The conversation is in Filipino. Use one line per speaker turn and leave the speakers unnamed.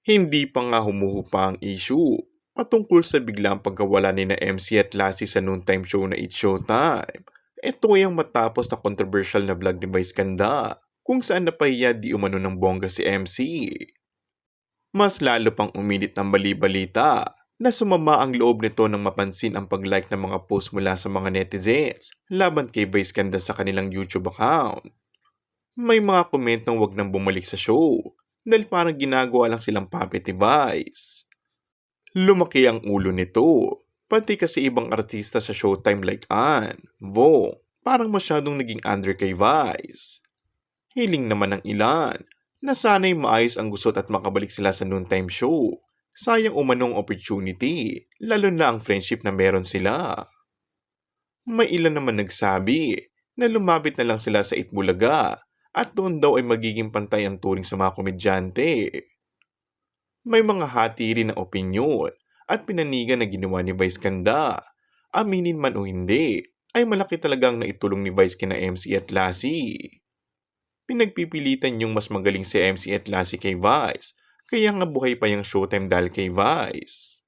Hindi pa nga humuhupa ang issue patungkol sa biglang pagkawala ni na MC at Lassie sa noontime show na It's Showtime. Ito ay ang matapos na controversial na vlog ni Vice Ganda kung saan napahiya di umano ng bongga si MC. Mas lalo pang uminit ng bali-balita na sumama ang loob nito nang mapansin ang pag-like ng mga post mula sa mga netizens laban kay Vice Ganda sa kanilang YouTube account. May mga komentong wag nang bumalik sa show dahil parang ginagawa lang silang puppet ni Vice. Lumaki ang ulo nito, pati kasi ibang artista sa Showtime like Ann, Vo, parang masyadong naging under kay Vice. Hiling naman ng ilan na sana'y maayos ang gusot at makabalik sila sa noontime show. Sayang umanong opportunity, lalo na ang friendship na meron sila. May ilan naman nagsabi na lumapit na lang sila sa Itbulaga at doon daw ay magiging pantay ang turing sa mga komedyante. May mga hati rin na opinyon at pinanigan na ginawa ni Vice Ganda. Aminin man o hindi, ay malaki talagang naitulong ni Vice kina MC at Lassie. Pinagpipilitan yung mas magaling si MC at Lassie kay Vice, kaya nga buhay pa yung Showtime dahil kay Vice.